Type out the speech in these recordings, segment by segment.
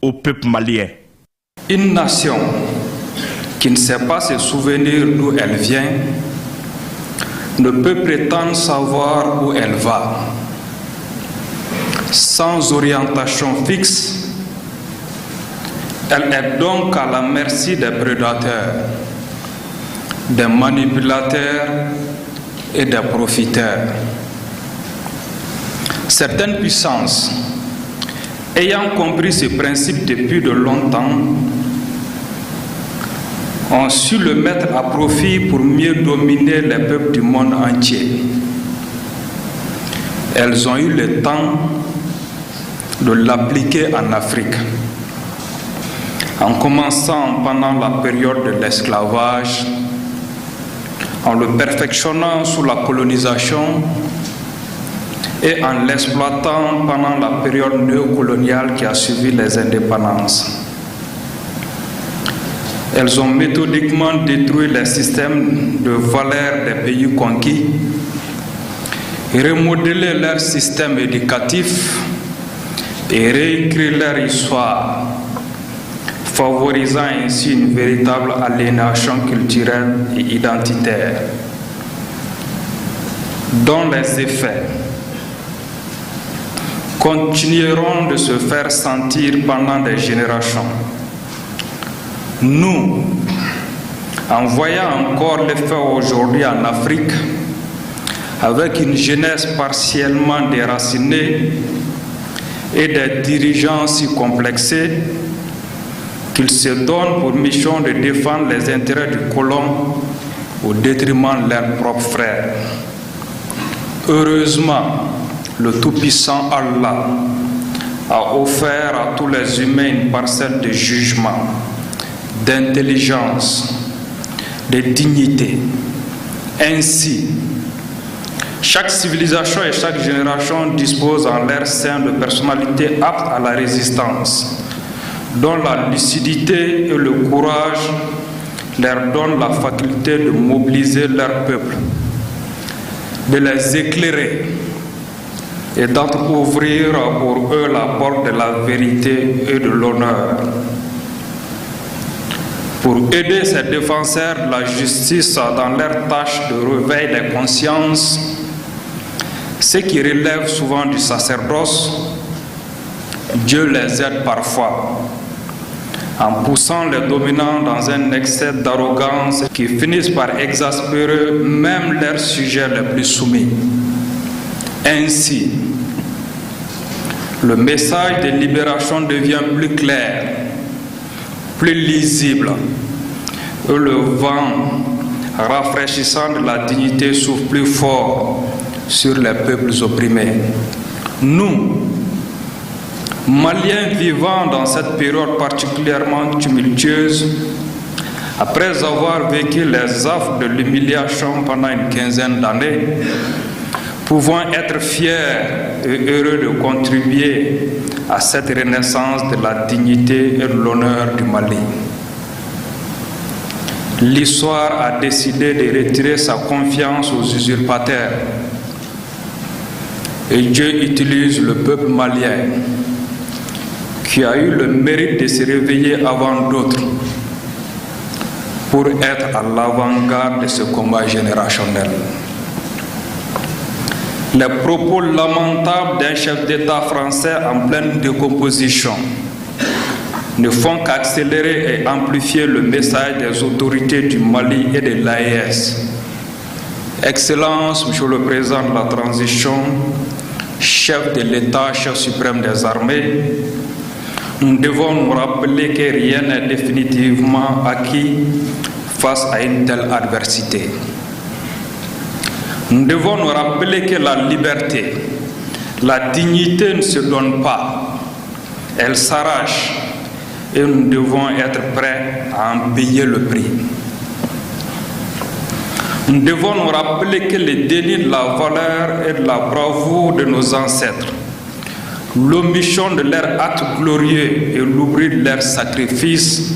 au peuple malien. Une nation qui ne sait pas se souvenir d'où elle vient ne peut prétendre savoir où elle va. Sans orientation fixe, elle est donc à la merci des prédateurs, des manipulateurs et des profiteurs. Certaines puissances, ayant compris ce principe depuis de longtemps, ont su le mettre à profit pour mieux dominer les peuples du monde entier. Elles ont eu le temps de l'appliquer en Afrique, en commençant pendant la période de l'esclavage, en le perfectionnant sous la colonisation et en l'exploitant pendant la période néocoloniale qui a suivi les indépendances. Elles ont méthodiquement détruit les systèmes de valeurs des pays conquis, remodelé leur système éducatif et réécrit leur histoire, favorisant ainsi une véritable aliénation culturelle et identitaire, dont les effets continueront de se faire sentir pendant des générations. Nous, en voyant encore l'effet aujourd'hui en Afrique, avec une jeunesse partiellement déracinée et des dirigeants si complexés qu'ils se donnent pour mission de défendre les intérêts du colon au détriment de leurs propres frères. Heureusement, le Tout-Puissant Allah a offert à tous les humains une parcelle de jugement, d'intelligence, de dignité. Ainsi, chaque civilisation et chaque génération dispose en leur sein de personnalités aptes à la résistance, dont la lucidité et le courage leur donnent la faculté de mobiliser leur peuple, de les éclairer et d'ouvrir pour eux la porte de la vérité et de l'honneur. Pour aider ces défenseurs de la justice dans leur tâche de réveil des consciences, ceux qui relèvent souvent du sacerdoce, Dieu les aide parfois, en poussant les dominants dans un excès d'arrogance qui finissent par exaspérer même leurs sujets les plus soumis. Ainsi, le message de libération devient plus clair, plus lisible, et le vent rafraîchissant de la dignité souffle plus fort sur les peuples opprimés. Nous, Maliens vivant dans cette période particulièrement tumultueuse, après avoir vécu les affres de l'humiliation pendant une quinzaine d'années, pouvons être fiers et heureux de contribuer à cette renaissance de la dignité et de l'honneur du Mali. L'histoire a décidé de retirer sa confiance aux usurpateurs et Dieu utilise le peuple malien qui a eu le mérite de se réveiller avant d'autres pour être à l'avant-garde de ce combat générationnel. Les propos lamentables d'un chef d'État français en pleine décomposition ne font qu'accélérer et amplifier le message des autorités du Mali et de l'AES. Excellence, Monsieur le Président de la Transition, chef de l'État, chef suprême des armées, nous devons nous rappeler que rien n'est définitivement acquis face à une telle adversité. Nous devons nous rappeler que la liberté, la dignité ne se donnent pas, elles s'arrachent et nous devons être prêts à en payer le prix. Nous devons nous rappeler que le déni de la valeur et de la bravoure de nos ancêtres, l'omission de leurs actes glorieux et l'oubli de leurs sacrifices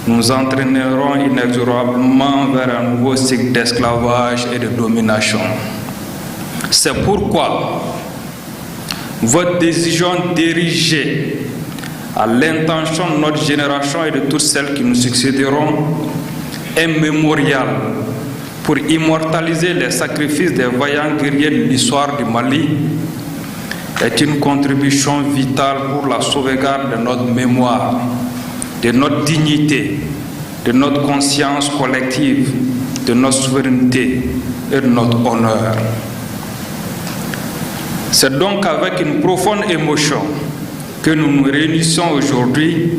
nous entraîneront inexorablement vers un nouveau cycle d'esclavage et de domination. C'est pourquoi votre décision d'ériger à l'intention de notre génération et de toutes celles qui nous succéderont, un mémorial pour immortaliser les sacrifices des vaillants guerriers de l'histoire du Mali est une contribution vitale pour la sauvegarde de notre mémoire, de notre dignité, de notre conscience collective, de notre souveraineté et de notre honneur. C'est donc avec une profonde émotion que nous nous réunissons aujourd'hui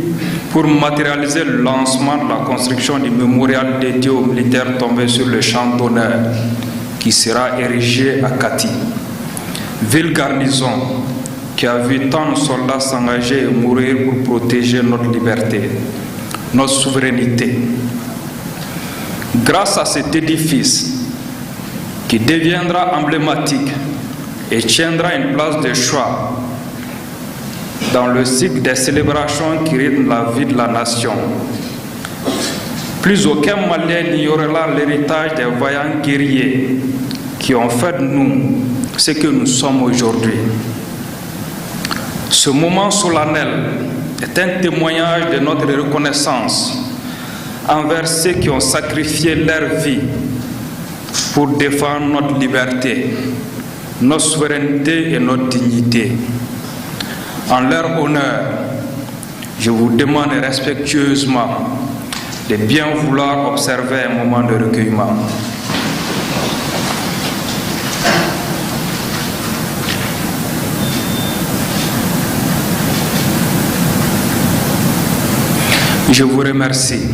pour matérialiser le lancement de la construction du mémorial dédié aux militaires tombés sur le champ d'honneur qui sera érigé à Kati, ville garnison qui a vu tant de soldats s'engager et mourir pour protéger notre liberté, notre souveraineté. Grâce à cet édifice qui deviendra emblématique et tiendra une place de choix dans le cycle des célébrations qui rythment la vie de la nation, plus aucun Malien n'ignorera l'héritage des vaillants guerriers qui ont fait de nous ce que nous sommes aujourd'hui. Ce moment solennel est un témoignage de notre reconnaissance envers ceux qui ont sacrifié leur vie pour défendre notre liberté, notre souveraineté et notre dignité. En leur honneur, je vous demande respectueusement de bien vouloir observer un moment de recueillement. Je vous remercie.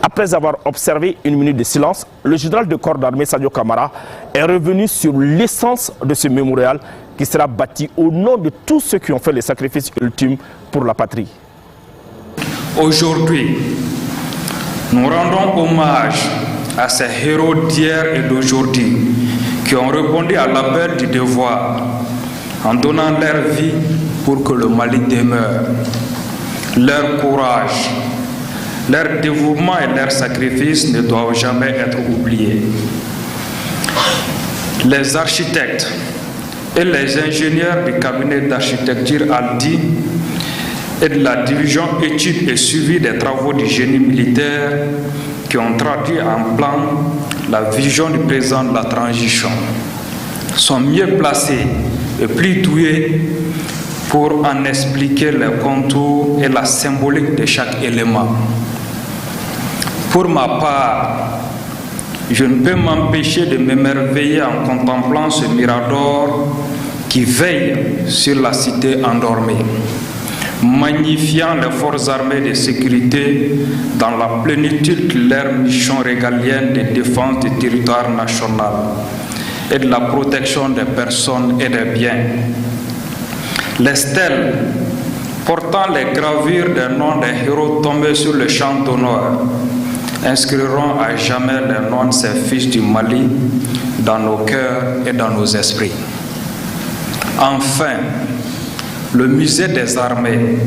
Après avoir observé une minute de silence, le général de corps d'armée Sadio Kamara est revenu sur l'essence de ce mémorial qui sera bâti au nom de tous ceux qui ont fait les sacrifices ultimes pour la patrie. Aujourd'hui, nous rendons hommage à ces héros d'hier et d'aujourd'hui qui ont répondu à l'appel du devoir en donnant leur vie pour que le Mali demeure. Leur courage, leur dévouement et leur sacrifice ne doivent jamais être oubliés. Les architectes et les ingénieurs du cabinet d'architecture Aldi et de la division études et suivi des travaux du génie militaire qui ont traduit en plan la vision du président de la transition sont mieux placés et plus doués pour en expliquer les contours et la symbolique de chaque élément. Pour ma part, je ne peux m'empêcher de m'émerveiller en contemplant ce mirador qui veille sur la cité endormie, magnifiant les forces armées de sécurité dans la plénitude de leur mission régalienne de défense du territoire national et de la protection des personnes et des biens. Les stèles portant les gravures des noms des héros tombés sur le champ d'honneur inscriront à jamais les noms de ces fils du Mali dans nos cœurs et dans nos esprits. Enfin, le musée des armées,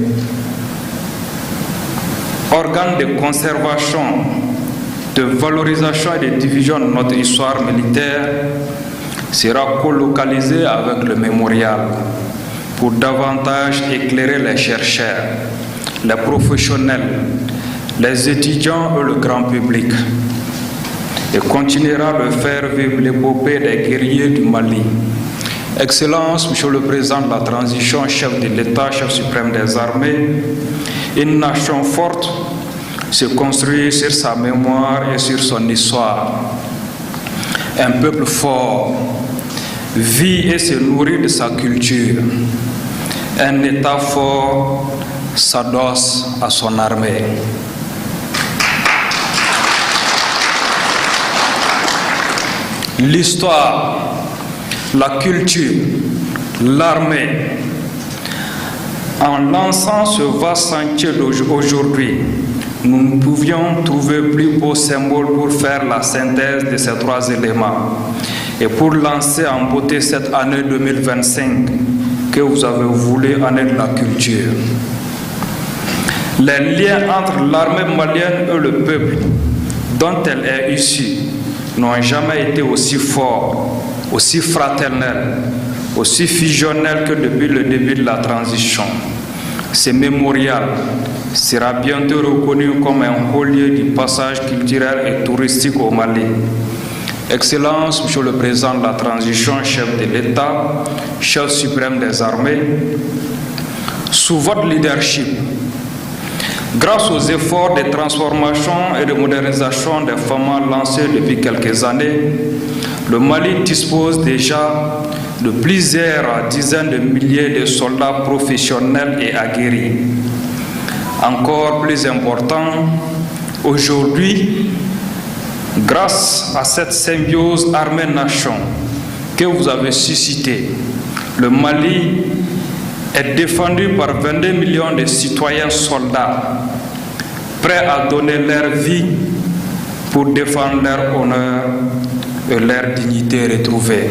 organe de conservation, de valorisation et de diffusion de notre histoire militaire, sera colocalisé avec le mémorial pour davantage éclairer les chercheurs, les professionnels, les étudiants et le grand public, et continuera de faire vivre l'épopée des guerriers du Mali. Excellence, Monsieur le Président de la Transition, chef de l'État, chef suprême des armées, une nation forte se construit sur sa mémoire et sur son histoire. Un peuple fort vit et se nourrit de sa culture. Un État fort s'adosse à son armée. L'histoire, la culture, l'armée. En lançant ce vaste sentier d'aujourd'hui, nous ne pouvions trouver plus beau symbole pour faire la synthèse de ces trois éléments et pour lancer en beauté cette année 2025 que vous avez voulu année de la culture. Les liens entre l'armée malienne et le peuple dont elle est issue n'ont jamais été aussi forts aussi fraternel, aussi fusionnel que depuis le début de la transition. Ce mémorial sera bientôt reconnu comme un haut lieu du passage culturel et touristique au Mali. Excellence, Monsieur le Président de la Transition, chef de l'État, chef suprême des armées, sous votre leadership, grâce aux efforts de transformation et de modernisation des FAMA lancés depuis quelques années, le Mali dispose déjà de plusieurs dizaines de milliers de soldats professionnels et aguerris. Encore plus important, aujourd'hui, grâce à cette symbiose armée-nation que vous avez suscitée, le Mali est défendu par 22 millions de citoyens soldats, prêts à donner leur vie pour défendre leur honneur et leur dignité retrouvée.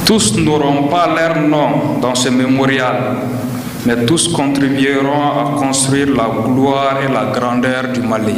Tous n'auront pas leur nom dans ce mémorial, mais tous contribueront à construire la gloire et la grandeur du Mali.